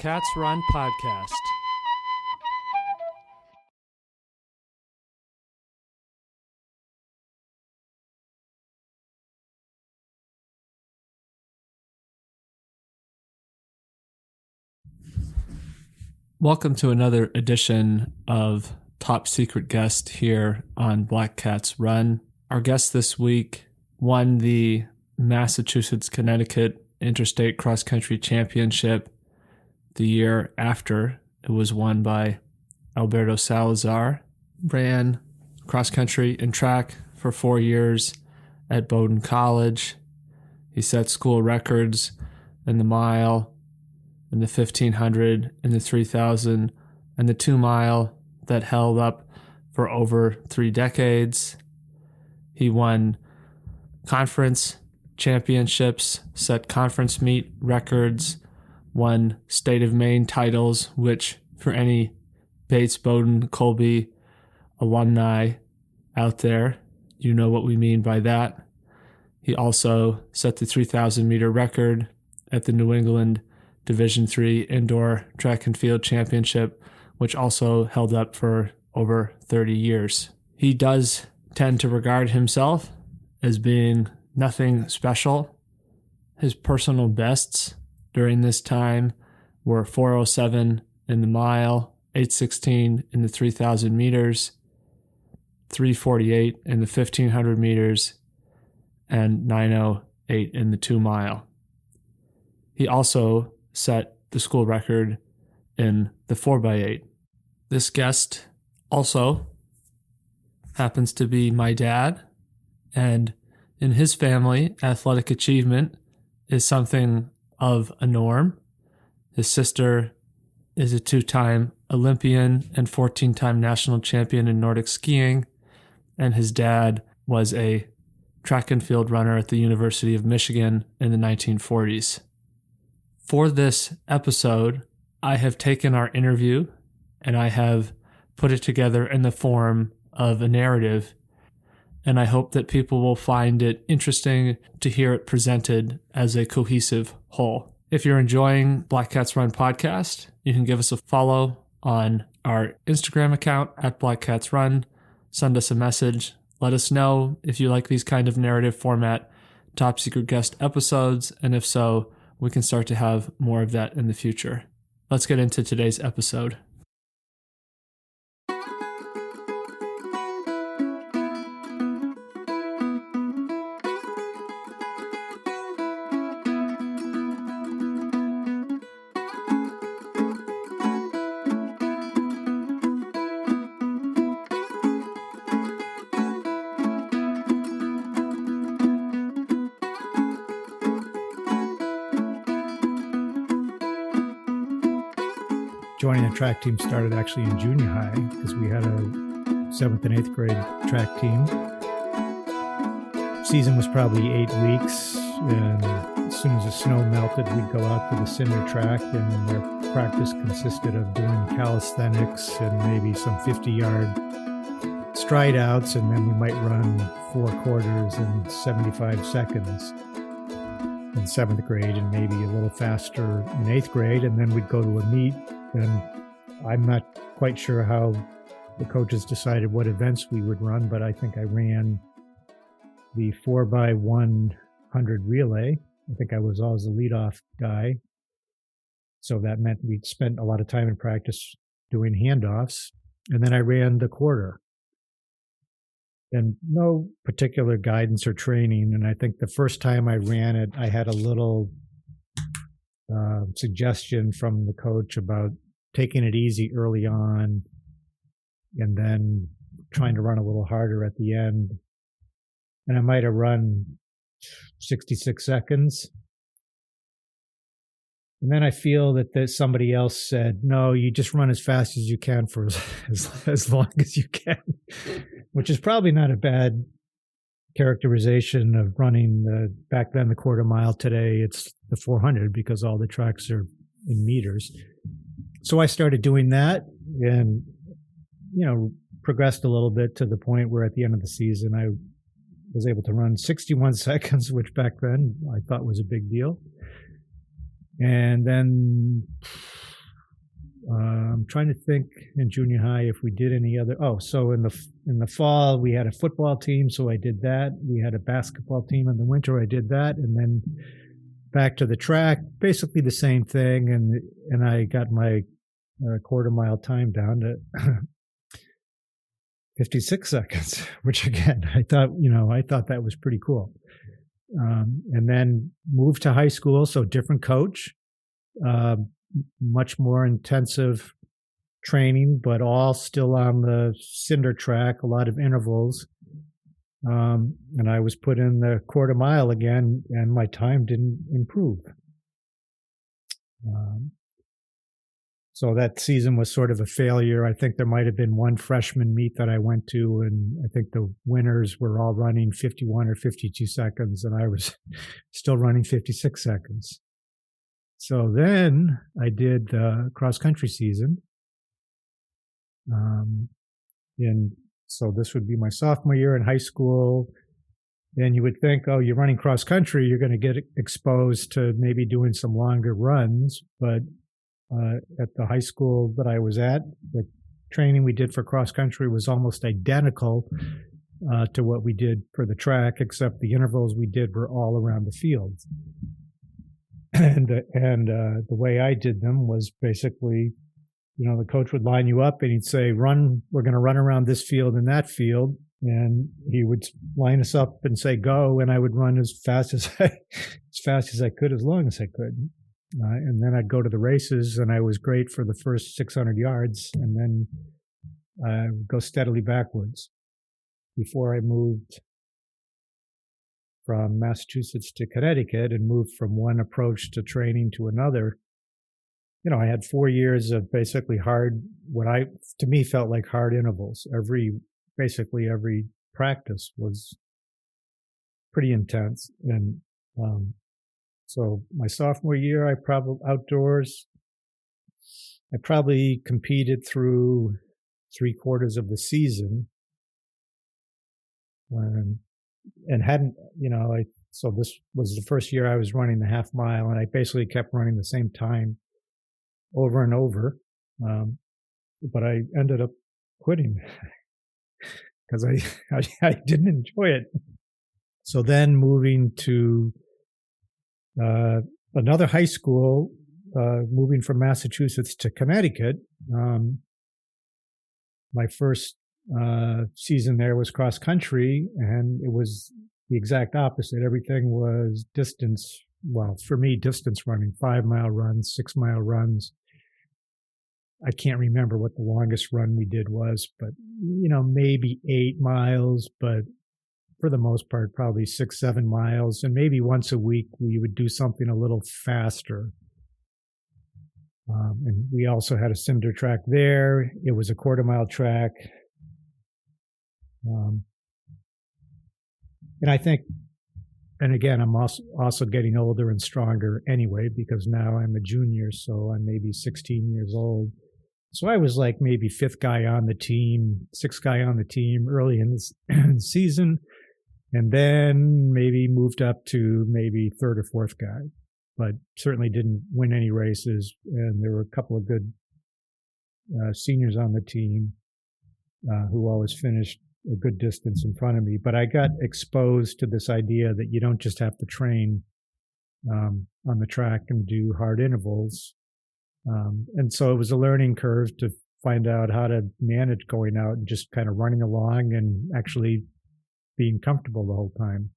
Cats Run podcast. Welcome to another edition of Top Secret Guest here on Black Cats Run. Our guest this week won the Massachusetts-Connecticut Interstate Cross Country Championship the year after it was won by Alberto Salazar. Ran cross country and track for 4 years at Bowdoin College. He set school records in the mile, in the 1500, in the 3000, and the 2 mile that held up for over 3 decades. He won conference championships, set conference meet records, won state of Maine titles, which for any Bates, Bowdoin, Colby alumni out there, you know what we mean by that. He also set the 3,000 meter record at the New England Division III Indoor Track and Field Championship, which also held up for over 30 years. He does tend to regard himself as being nothing special. His personal bests during this time were 4:07 in the mile, 8:16 in the 3,000 meters, 3:48 in the 1,500 meters, and 9:08 in the 2 mile. He also set the school record in the 4x8. This guest also happens to be my dad, and in his family, athletic achievement is something of a norm. His sister is a 2-time Olympian and 14-time national champion in Nordic skiing, and his dad was a track and field runner at the University of Michigan in the 1940s. For this episode, I have taken our interview and I have put it together in the form of a narrative, and I hope that people will find it interesting to hear it presented as a cohesive whole. If you're enjoying Black Cats Run podcast, you can give us a follow on our Instagram account at Black Cats Run. Send us a message. Let us know if you like these kind of narrative format, top secret guest episodes, and if so, we can start to have more of that in the future. Let's get into today's episode. Joining the track team started actually in junior high because we had a 7th and 8th grade track team. Season was probably 8 weeks, and as soon as the snow melted, we'd go out to the cinder track, and our practice consisted of doing calisthenics and maybe some 50-yard stride outs, and then we might run 4 quarters in 75 seconds in 7th grade and maybe a little faster in 8th grade, and then we'd go to a meet. And I'm not quite sure how the coaches decided what events we would run, but I think I ran the 4x100 relay. I think I was always the leadoff guy. So that meant we'd spent a lot of time in practice doing handoffs. And then I ran the quarter. And no particular guidance or training. And I think the first time I ran it, I had a little suggestion from the coach about taking it easy early on and then trying to run a little harder at the end. And I might have run 66 seconds. And then I feel that somebody else said, no, you just run as fast as you can for as long as you can, which is probably not a bad characterization of running back then the quarter mile. Today it's the 400 because all the tracks are in meters. So I started doing that and, progressed a little bit to the point where at the end of the season I was able to run 61 seconds, which back then I thought was a big deal. And then I'm trying to think in junior high if we did any other. Oh, so in the fall we had a football team, so I did that. We had a basketball team in the winter. I did that, and then back to the track, basically the same thing. And I got my quarter mile time down to 56 seconds, which again I thought that was pretty cool. And then moved to high school, so different coach. Much more intensive training, but all still on the cinder track, a lot of intervals. And I was put in the quarter mile again, and my time didn't improve. So that season was sort of a failure. I think there might have been one freshman meet that I went to, and I think the winners were all running 51 or 52 seconds, and I was still running 56 seconds. So then I did the cross-country season. And so this would be my sophomore year in high school. And you would think, oh, you're running cross-country, you're going to get exposed to maybe doing some longer runs. But at the high school that I was at, the training we did for cross-country was almost identical to what we did for the track, except the intervals we did were all around the field. And the way I did them was basically, the coach would line you up and he'd say, run, we're going to run around this field and that field. And he would line us up and say, go. And I would run as fast as I could, as long as I could. And then I'd go to the races, and I was great for the first 600 yards. And then I would go steadily backwards before I moved from Massachusetts to Connecticut and moved from one approach to training to another. I had 4 years of basically hard, to me felt like hard intervals. Basically every practice was pretty intense. And so my sophomore year, I probably competed through 3/4 of the season. And hadn't, so this was the first year I was running the half mile, and I basically kept running the same time over and over. But I ended up quitting because I didn't enjoy it. So then moving to another high school, moving from Massachusetts to Connecticut, my first season there was cross country, and it was the exact opposite. Everything was distance. Well, for me, distance running, 5-mile runs, 6-mile runs. I can't remember what the longest run we did was, but, maybe 8 miles, but for the most part, probably 6-7 miles. And maybe once a week, we would do something a little faster. And we also had a cinder track there. It was a quarter-mile track. And I think, and again, I'm also getting older and stronger anyway, because now I'm a junior, so I'm maybe 16 years old. So I was like maybe 5th guy on the team, 6th guy on the team early in the season, and then maybe moved up to maybe 3rd or 4th guy, but certainly didn't win any races. And there were a couple of good seniors on the team who always finished a good distance in front of me. But I got exposed to this idea that you don't just have to train on the track and do hard intervals. And so it was a learning curve to find out how to manage going out and just kind of running along and actually being comfortable the whole time.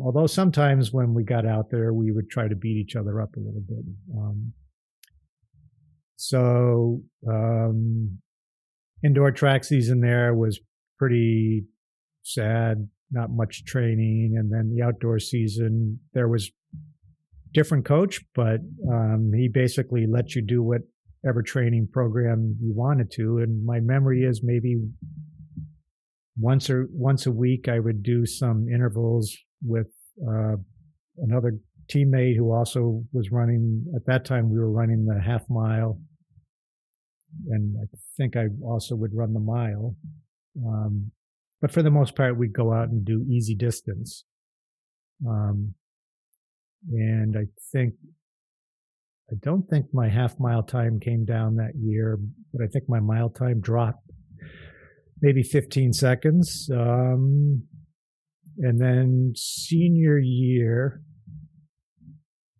Although sometimes when we got out there, we would try to beat each other up a little bit. So indoor track season there was pretty sad, not much training. And then the outdoor season, there was different coach, but he basically let you do whatever training program you wanted to. And my memory is maybe once a week I would do some intervals with another teammate who also was running. At that time, we were running the half mile, and I think I also would run the mile. But for the most part, we'd go out and do easy distance. And I think I don't think my half mile time came down that year, but I think my mile time dropped maybe 15 seconds. And then senior year,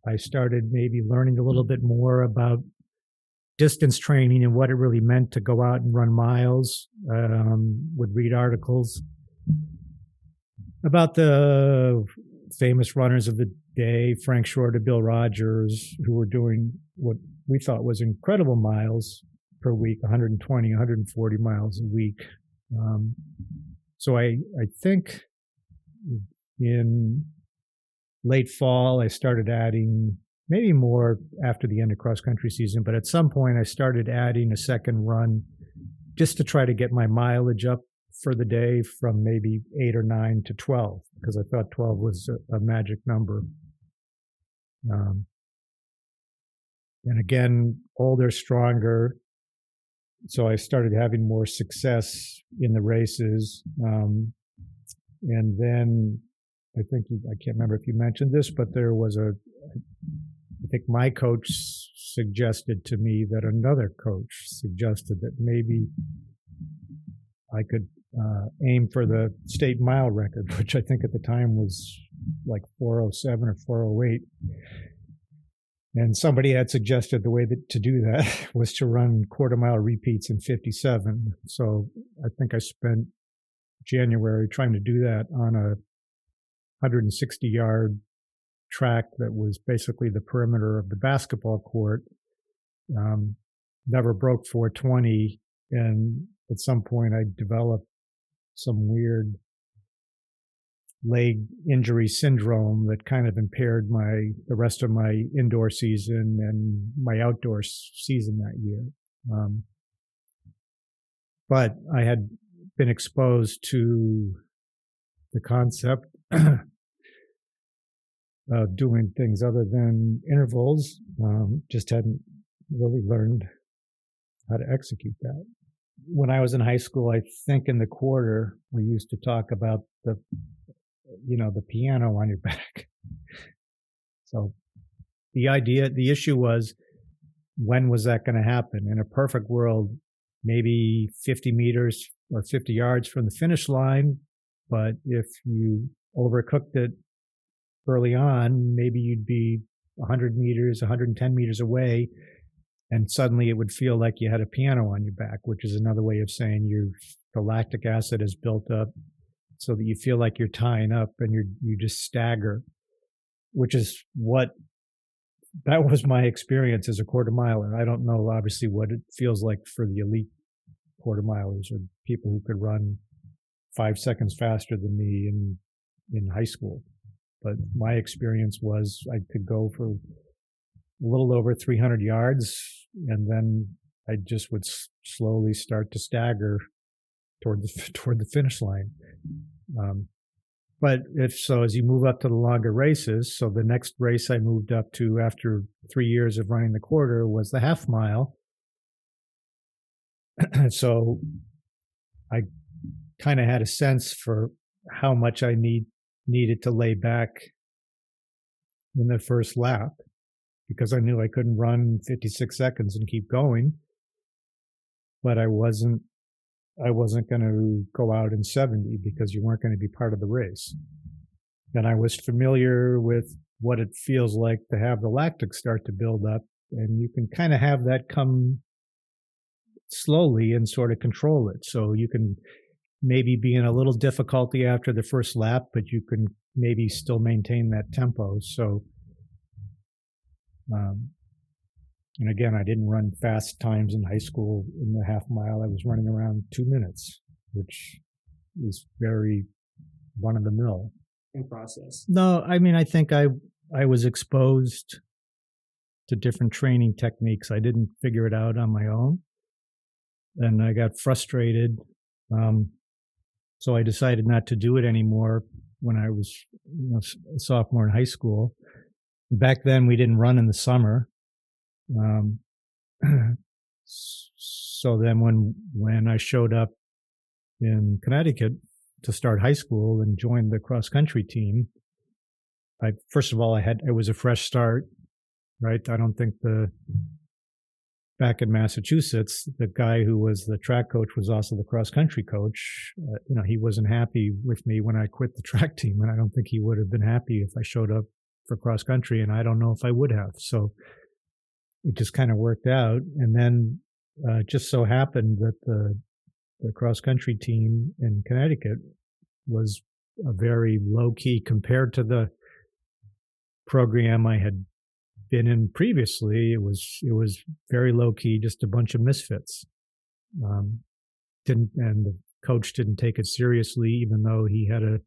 I started maybe learning a little bit more about distance training and what it really meant to go out and run miles. Would read articles about the famous runners of the day, Frank Shorter, Bill Rogers, who were doing what we thought was incredible miles per week, 120, 140 miles a week. So I think in late fall, I started adding, maybe more after the end of cross country season, but at some point I started adding a second run just to try to get my mileage up for the day from maybe 8 or 9 to 12, because I thought 12 was a magic number. And again, older, stronger. So I started having more success in the races. And then I can't remember if you mentioned this, but there was I think my coach suggested to me that another coach suggested that maybe I could aim for the state mile record, which I think at the time was like 407 or 408. And somebody had suggested the way to do that was to run quarter mile repeats in 57. So I think I spent January trying to do that on a 160-yard track that was basically the perimeter of the basketball court. Never broke 420, and at some point I developed some weird leg injury syndrome that kind of impaired the rest of my indoor season and my outdoor season that year. But I had been exposed to the concept of doing things other than intervals, just hadn't really learned how to execute that. When I was in high school, I think in the quarter, we used to talk about the piano on your back. So the issue was, when was that going to happen? In a perfect world, maybe 50 meters or 50 yards from the finish line. But if you overcooked it early on, maybe you'd be 100 meters, 110 meters away, and suddenly it would feel like you had a piano on your back, which is another way of saying the lactic acid is built up so that you feel like you're tying up and you just stagger, which is that was my experience as a quarter miler. I don't know, obviously, what it feels like for the elite quarter milers or people who could run 5 seconds faster than me in high school. But my experience was I could go for a little over 300 yards, and then I just would slowly start to stagger toward the finish line. But as you move up to the longer races, so the next race I moved up to after 3 years of running the quarter was the half mile. So I kind of had a sense for how much I needed to lay back in the first lap, because I knew I couldn't run 56 seconds and keep going, but I wasn't going to go out in 70 because you weren't going to be part of the race. And I was familiar with what it feels like to have the lactic start to build up, and you can kind of have that come slowly and sort of control it. So you can maybe be in a little difficulty after the first lap, but you can maybe still maintain that tempo. So, and again, I didn't run fast times in high school in the half mile. I was running around 2 minutes, which is very run of the mill. In process. No, I mean, I think I was exposed to different training techniques. I didn't figure it out on my own, and I got frustrated. So I decided not to do it anymore when I was a sophomore in high school. Back then, we didn't run in the summer. So then when I showed up in Connecticut to start high school and joined the cross country team, first of all, it was a fresh start. right? I don't think back in Massachusetts, the guy who was the track coach was also the cross country coach. He wasn't happy with me when I quit the track team, and I don't think he would have been happy if I showed up for cross country, and I don't know if I would have. So it just kind of worked out. And then it just so happened that the cross country team in Connecticut was a very low key compared to the program I had been in previously. It was very low key, just a bunch of misfits. And the coach didn't take it seriously, even though he had a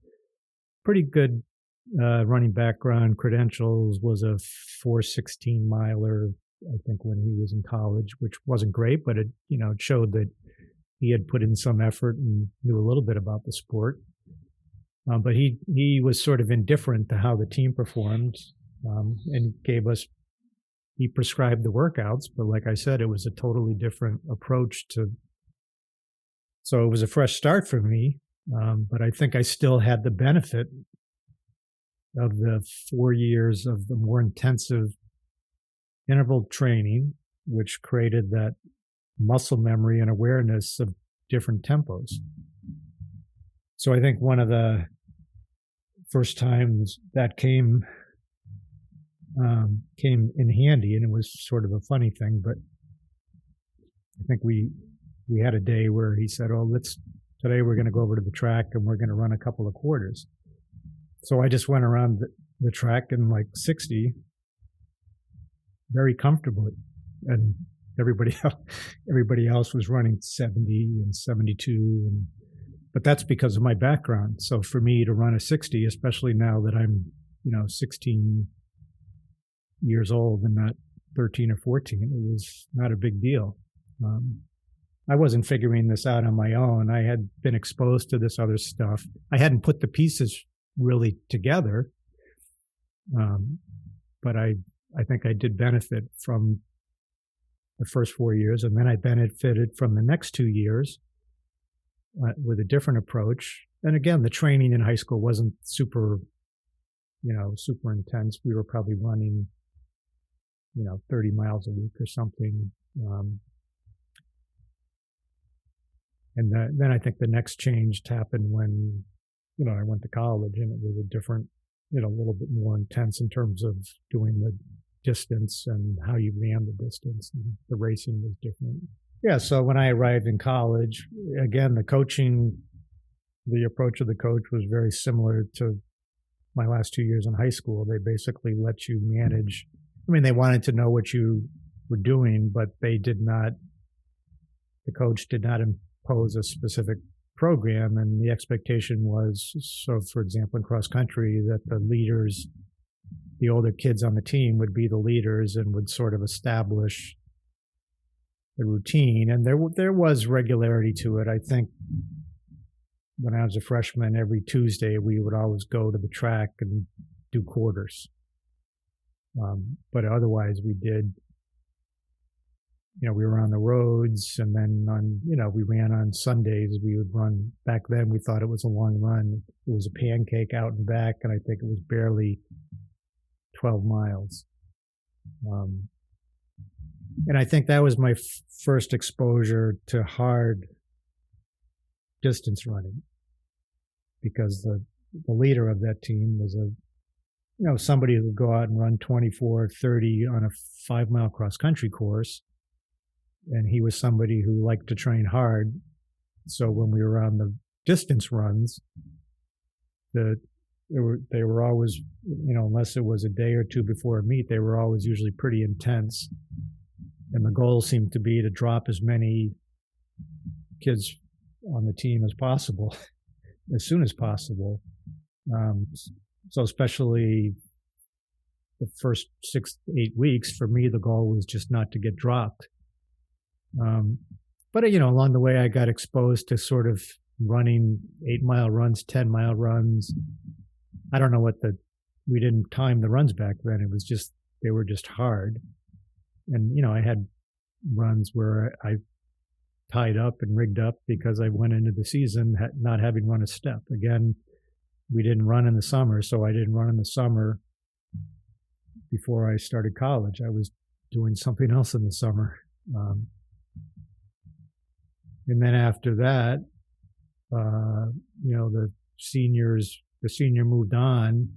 pretty good running background, credentials, was a 4:16 miler, I think, when he was in college, which wasn't great, but it showed that he had put in some effort and knew a little bit about the sport. But he was sort of indifferent to how the team performed, and he prescribed the workouts. But like I said, it was a totally different approach so it was a fresh start for me. But I think I still had the benefit of the 4 years of the more intensive interval training, which created that muscle memory and awareness of different tempos. So I think one of the first times that came in handy, and it was sort of a funny thing, but I think we had a day where he said, today we're going to go over to the track and we're going to run a couple of quarters. So I just went around the track in like 60 very comfortably, and everybody else was running 70 and 72, but that's because of my background. So for me to run a 60, especially now that I'm 16 years old and not 13 or 14, it was not a big deal. I wasn't figuring this out on my own. I had been exposed to this other stuff. I hadn't put the pieces really together, but I think I did benefit from the first 4 years, and then I benefited from the next 2 years with a different approach. And again, the training in high school wasn't super intense. We were probably running 30 miles a week or something. And then I think the next change happened when, I went to college, and it was a different, a little bit more intense in terms of doing the distance and how you ran the distance. And the racing was different. Yeah, so when I arrived in college, again, the approach of the coach was very similar to my last 2 years in high school. They basically let you manage. They wanted to know what you were doing, but the coach did not impose a specific program, and the expectation was, so for example, in cross country, that the leaders, the older kids on the team, would be the leaders and would sort of establish the routine. And there was regularity to it. I think when I was a freshman, every Tuesday we would always go to the track and do quarters. But otherwise we did, we were on the roads, and then we ran on Sundays. We would run. Back then we thought it was a long run. It was a pancake out and back, and I think it was barely 12 miles. And I think that was my first exposure to hard distance running, because the leader of that team was somebody who would go out and run 24, 30 on a 5-mile cross country course. And he was somebody who liked to train hard. So when we were on the distance runs, they were always, unless it was a day or two before a meet, they were always usually pretty intense. And the goal seemed to be to drop as many kids on the team as possible, as soon as possible. So especially the first 6 to 8 weeks, for me, the goal was just not to get dropped. But along the way, I got exposed to sort of running 8-mile runs, 10-mile runs. I don't know we didn't time the runs back then. It was just, they were just hard. And, I had runs where I tied up and rigged up because I went into the season not having run a step. Again, we didn't run in the summer, so I didn't run in the summer. before I started college. I was doing something else in the summer. And then after that, the senior moved on.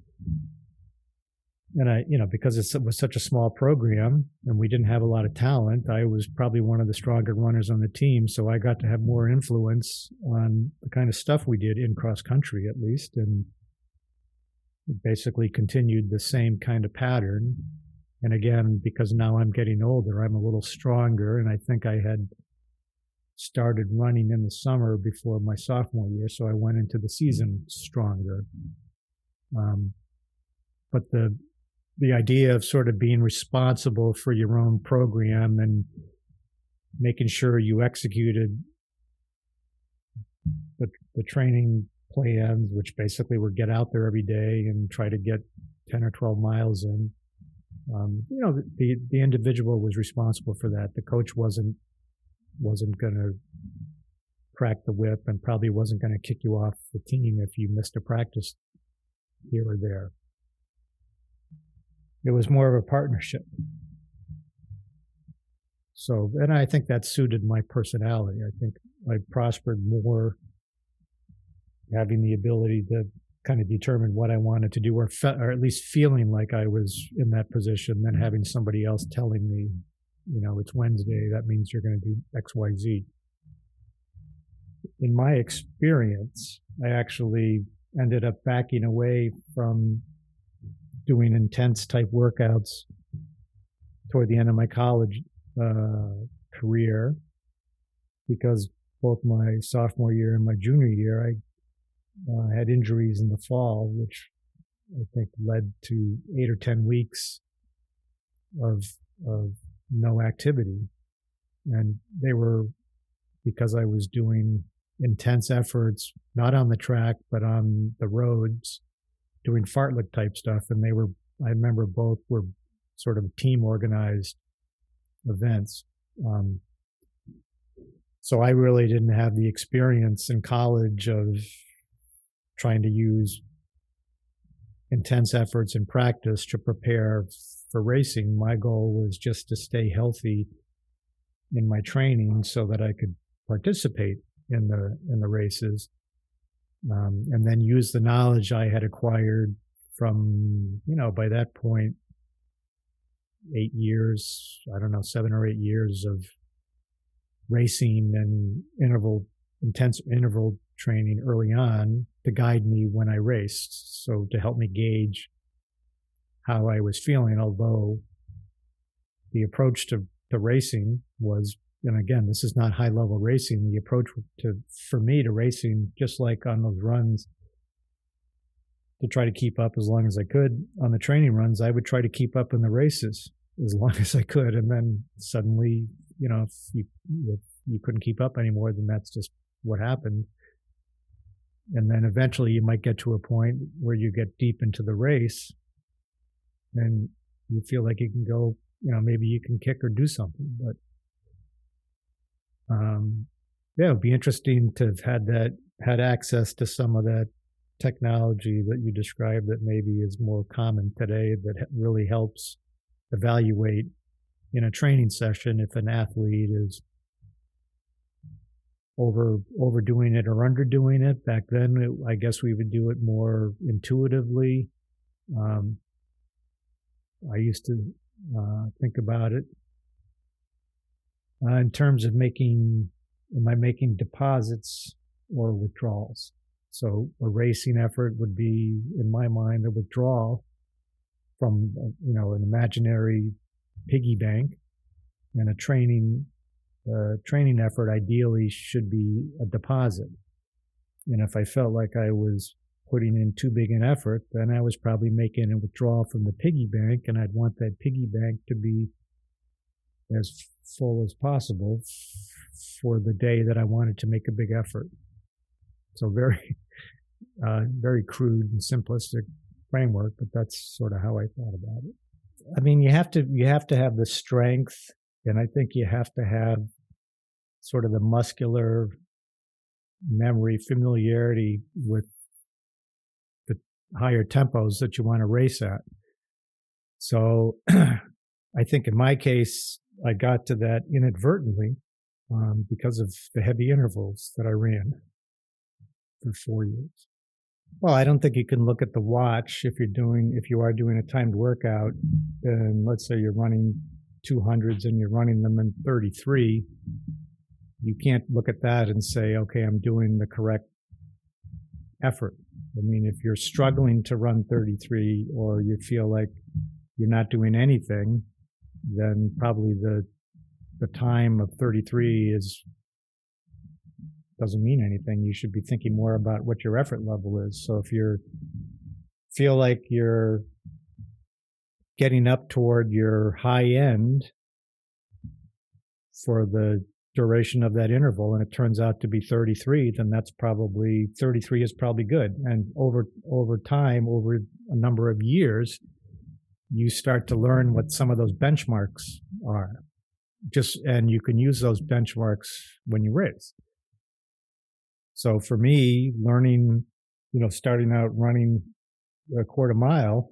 And because it was such a small program and we didn't have a lot of talent, I was probably one of the stronger runners on the team. So I got to have more influence on the kind of stuff we did in cross country, at least. And it basically continued the same kind of pattern. And again, because now I'm getting older, I'm a little stronger. And I think I had started running in the summer before my sophomore year. So I went into the season stronger. But the idea of sort of being responsible for your own program and making sure you executed the training plans, which basically were get out there every day and try to get 10 or 12 miles in. The individual was responsible for that. The coach wasn't going to crack the whip and probably wasn't going to kick you off the team if you missed a practice here or there. It was more of a partnership. So, and I think that suited my personality. I think I prospered more having the ability to kind of determine what I wanted to do, or at least feeling like I was in that position, than having somebody else telling me, it's Wednesday, that means you're going to do X, Y, Z. In my experience, I actually ended up backing away from doing intense type workouts toward the end of my college career, because both my sophomore year and my junior year, I had injuries in the fall, which I think led to 8 or 10 weeks of no activity. And they were because I was doing intense efforts, not on the track, but on the roads, doing fartlek type stuff. And I remember both were sort of team organized events. So I really didn't have the experience in college of trying to use intense efforts in practice to prepare for racing. My goal was just to stay healthy in my training so that I could participate in the races, and then use the knowledge I had acquired from, by that point, 7 or 8 years of racing and intense interval training early on to guide me when I raced. So to help me gauge how I was feeling, although the approach to racing was, and again, this is not high level racing, the approach for me to racing, just like on those runs, to try to keep up as long as I could on the training runs, I would try to keep up in the races as long as I could. And then suddenly, if you couldn't keep up anymore, then that's just what happened. And then eventually you might get to a point where you get deep into the race and you feel like you can go, maybe you can kick or do something. But it would be interesting to have had access to some of that technology that you described that maybe is more common today, that really helps evaluate in a training session if an athlete is overdoing it or underdoing it. Back then, I guess we would do it more intuitively. I used to think about it in terms of am I making deposits or withdrawals? So a racing effort would be, in my mind, a withdrawal from, an imaginary piggy bank, and a training effort ideally should be a deposit. And if I felt like I was putting in too big an effort, then I was probably making a withdrawal from the piggy bank, and I'd want that piggy bank to be as full as possible for the day that I wanted to make a big effort. So very, very crude and simplistic framework, but that's sort of how I thought about it. I mean, you have to have the strength, and I think you have to have sort of the muscular memory, familiarity with the higher tempos that you want to race at. So I think in my case, I got to that inadvertently because of the heavy intervals that I ran for 4 years. Well, I don't think you can look at the watch if you are doing a timed workout, and let's say you're running 200s and you're running them in 33. You can't look at that and say, okay, I'm doing the correct effort. I mean, if you're struggling to run 33 or you feel like you're not doing anything, then probably the time of 33 doesn't mean anything. You should be thinking more about what your effort level is. So if you feel like you're getting up toward your high end for the duration of that interval and it turns out to be 33, then 33 is probably good. And over time, over a number of years, you start to learn what some of those benchmarks are. And you can use those benchmarks when you race. So for me, learning, starting out running a quarter mile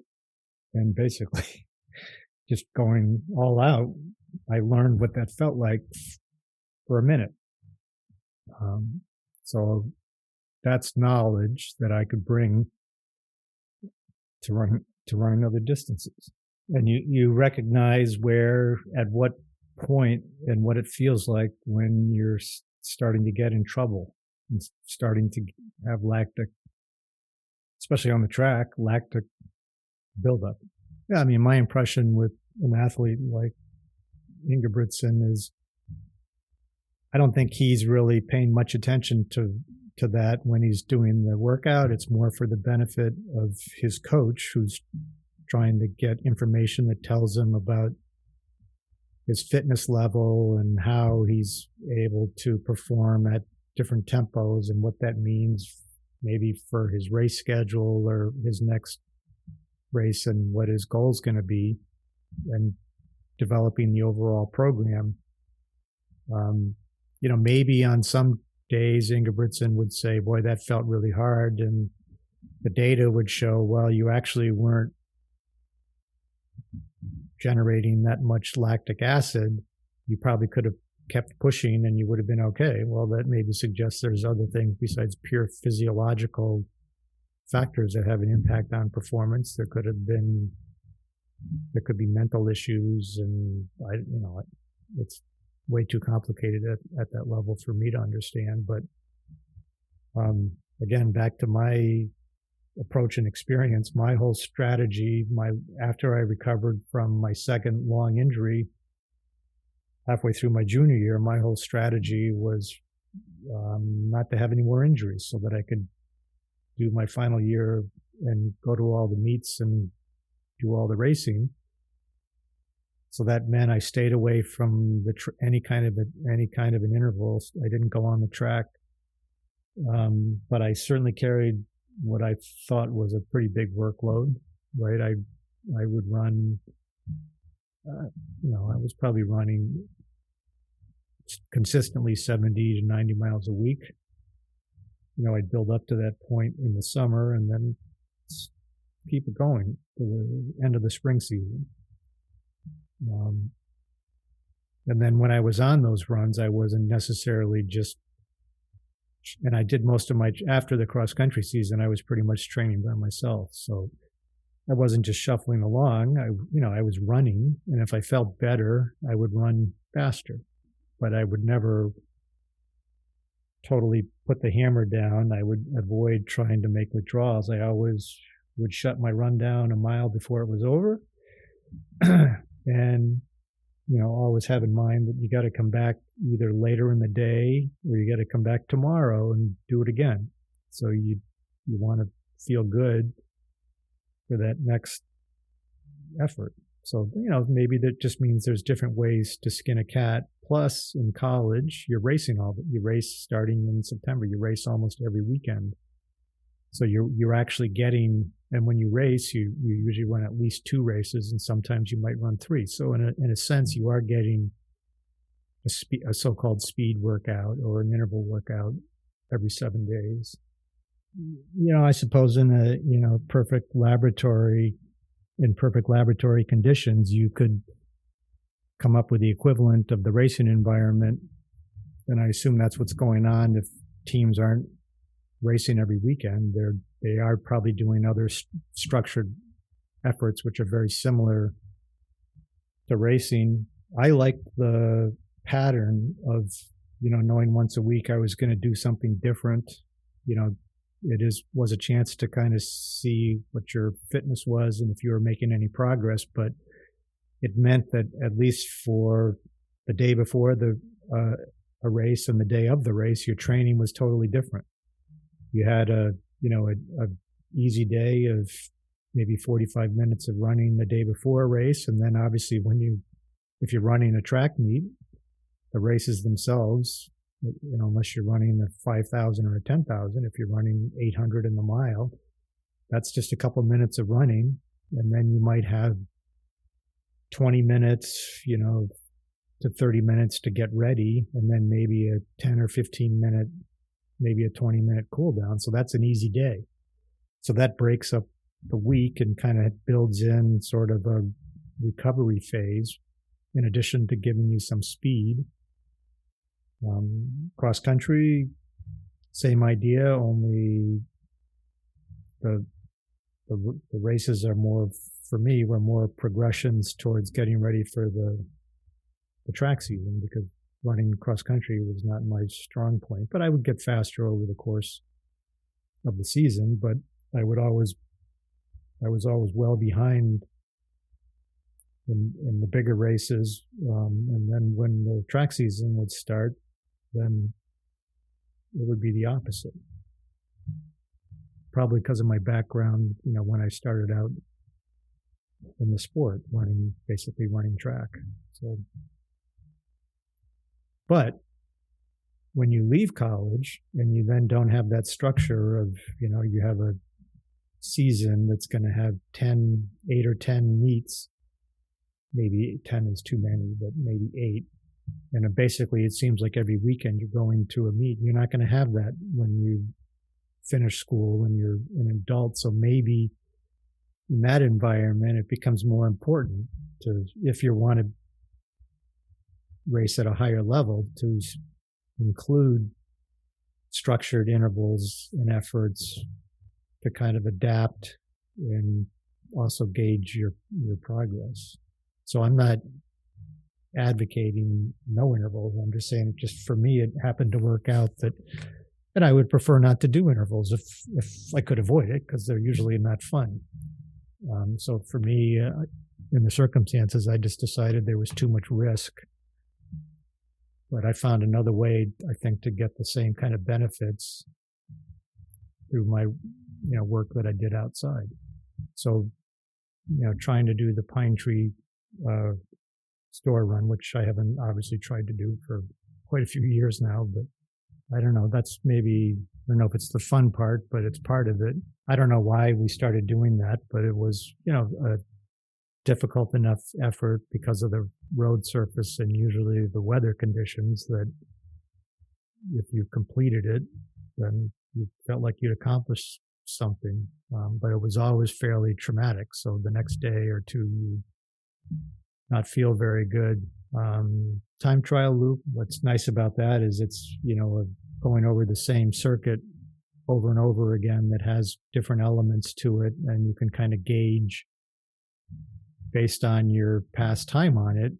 and basically just going all out, I learned what that felt like for a minute. So that's knowledge that I could bring to running other distances. And you recognize at what point and what it feels like when you're starting to get in trouble and starting to have lactic, especially on the track, lactic buildup. Yeah, I mean, my impression with an athlete like Ingebrigtsen is I don't think he's really paying much attention to that when he's doing the workout. It's more for the benefit of his coach, who's trying to get information that tells him about his fitness level and how he's able to perform at different tempos and what that means maybe for his race schedule or his next race and what his goal's going to be, and developing the overall program. Maybe on some days Ingebrigtsen would say, boy, that felt really hard. And the data would show, well, you actually weren't generating that much lactic acid. You probably could have kept pushing and you would have been okay. Well, that maybe suggests there's other things besides pure physiological factors that have an impact on performance. There could be mental issues, and it's way too complicated at that level for me to understand. But again, back to my approach and experience, my whole strategy, after I recovered from my second long injury, halfway through my junior year, my whole strategy was not to have any more injuries so that I could do my final year and go to all the meets and do all the racing. So that meant I stayed away from any kind of an interval. I didn't go on the track, but I certainly carried what I thought was a pretty big workload. Right, I would run. I was probably running consistently 70 to 90 miles a week. I'd build up to that point in the summer and then keep it going to the end of the spring season. And then when I was on those runs, I wasn't necessarily and I did most of after the cross country season, I was pretty much training by myself. So I wasn't just shuffling along. I was running, and if I felt better, I would run faster, but I would never totally put the hammer down. I would avoid trying to make withdrawals. I always would shut my run down a mile before it was over. And, always have in mind that you got to come back either later in the day or you got to come back tomorrow and do it again. So you want to feel good for that next effort. So, maybe that just means there's different ways to skin a cat. Plus, in college, you race starting in September. You race almost every weekend. So you're actually getting, and when you race, you usually run at least 2 races, and sometimes you might run 3. So in a sense, you are getting a so-called speed workout or an interval workout every 7 days. I suppose in a perfect laboratory, in perfect laboratory conditions, you could come up with the equivalent of the racing environment. And I assume that's what's going on. If teams aren't racing every weekend, they are probably doing other structured efforts which are very similar to racing. I like the pattern of, knowing once a week I was going to do something different. Was a chance to kind of see what your fitness was and if you were making any progress, but it meant that at least for the day before a race and the day of the race, your training was totally different. You had a easy day of maybe 45 minutes of running the day before a race. And then obviously if you're running a track meet, the races themselves, unless you're running a 5,000 or a 10,000, if you're running 800 in the mile, that's just a couple minutes of running. And then you might have 20 minutes, to 30 minutes to get ready, and then maybe a 10 or 15 minute, maybe a 20-minute cool down. So that's an easy day. So that breaks up the week and kind of builds in sort of a recovery phase in addition to giving you some speed. Cross country, same idea, only the races are more, for me, were more progressions towards getting ready for the track season, because running cross country was not my strong point. But I would get faster over the course of the season, but I was always well behind in the bigger races. And then when the track season would start, then it would be the opposite. Probably because of my background, when I started out in the sport, basically running track. But when you leave college and you then don't have that structure of, you have a season that's going to have 8 or 10 meets, maybe 10 is too many, but maybe 8. And basically it seems like every weekend you're going to a meet. You're not going to have that when you finish school and you're an adult. So maybe in that environment, it becomes more important to, if you want to race at a higher level, to include structured intervals and efforts to kind of adapt and also gauge your progress. So I'm not advocating no intervals. I'm just saying, just for me, it happened to work out that I would prefer not to do intervals if I could avoid it, because they're usually not fun. So for me, in the circumstances, I just decided there was too much risk. But I found another way, I think, to get the same kind of benefits through my, work that I did outside. So, trying to do the Pine Tree store run, which I haven't obviously tried to do for quite a few years now, but I don't know. That's maybe, I don't know if it's the fun part, but it's part of it. I don't know why we started doing that, but it was, a difficult enough effort because of the road surface and usually the weather conditions, that if you completed it, then you felt like you'd accomplished something. But it was always fairly traumatic. So the next day or two, you not feel very good. Time trial loop, what's nice about that is it's, going over the same circuit over and over again that has different elements to it, and you can kind of gauge based on your past time on it,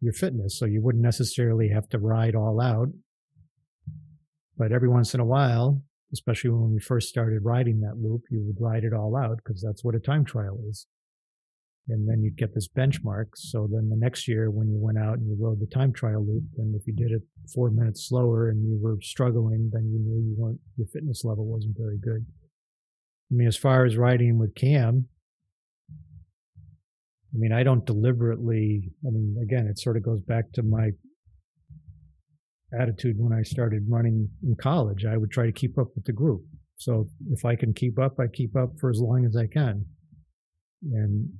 your fitness. So you wouldn't necessarily have to ride all out, but every once in a while, especially when we first started riding that loop, you would ride it all out, because that's what a time trial is. And then you'd get this benchmark. So then the next year when you went out and you rode the time trial loop, and if you did it 4 minutes slower and you were struggling, then you knew your fitness level wasn't very good. I mean, as far as riding with Cam, I don't deliberately, again, it sort of goes back to my attitude when I started running in college. I would try to keep up with the group. So if I can keep up, I keep up for as long as I can. And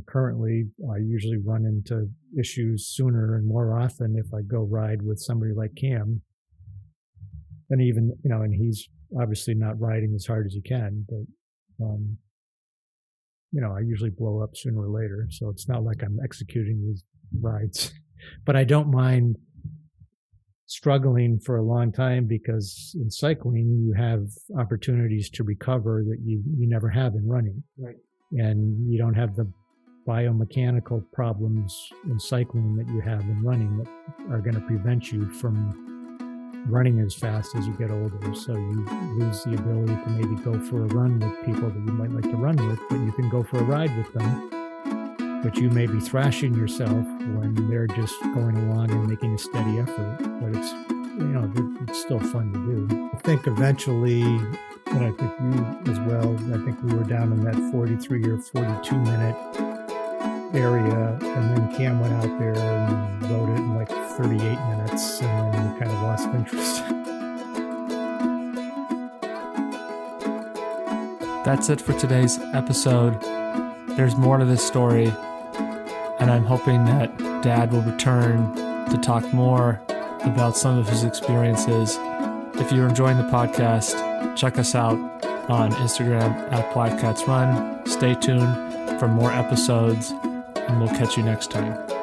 currently I usually run into issues sooner and more often if I go ride with somebody like Cam. And even, and he's obviously not riding as hard as he can, but I usually blow up sooner or later. So it's not like I'm executing these rides. But I don't mind struggling for a long time, because in cycling, you have opportunities to recover that you never have in running. Right. And you don't have the biomechanical problems in cycling that you have in running that are going to prevent you from running as fast as you get older. So you lose the ability to maybe go for a run with people that you might like to run with, but you can go for a ride with them. But you may be thrashing yourself when they're just going along and making a steady effort. But it's, it's still fun to do. I think eventually, and I think you as well, I think we were down in that 43 or 42 minute area, and then Cam went out there and rode it in like 38 minutes, and then we kind of lost interest. That's it for today's episode. There's more to this story, and I'm hoping that Dad will return to talk more about some of his experiences. If you're enjoying the podcast, check us out on Instagram at Black Cats Run. Stay tuned for more episodes, and we'll catch you next time.